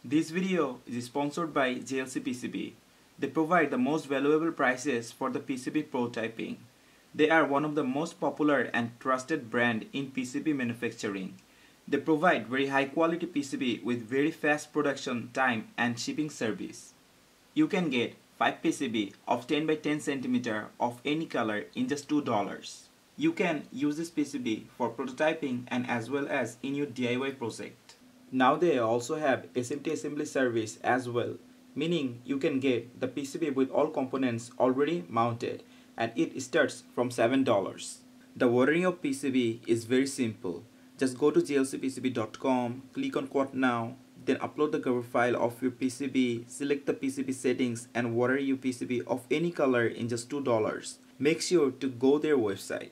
This video is sponsored by JLCPCB. They provide the most valuable prices for the PCB prototyping. They are one of the most popular and trusted brand in PCB manufacturing. They provide very high quality PCB with very fast production time and shipping service. You can get 5 PCB of 10 by 10 cm of any color in just $2. You can use this PCB for prototyping and as well as in your DIY project. Now they also have SMT assembly service as well, meaning you can get the PCB with all components already mounted and it starts from $7. The ordering of PCB is very simple. Just go to JLCPCB.com, click on Quote Now, then upload the cover file of your PCB, select the PCB settings and order your PCB of any color in just $2. Make sure to go their website.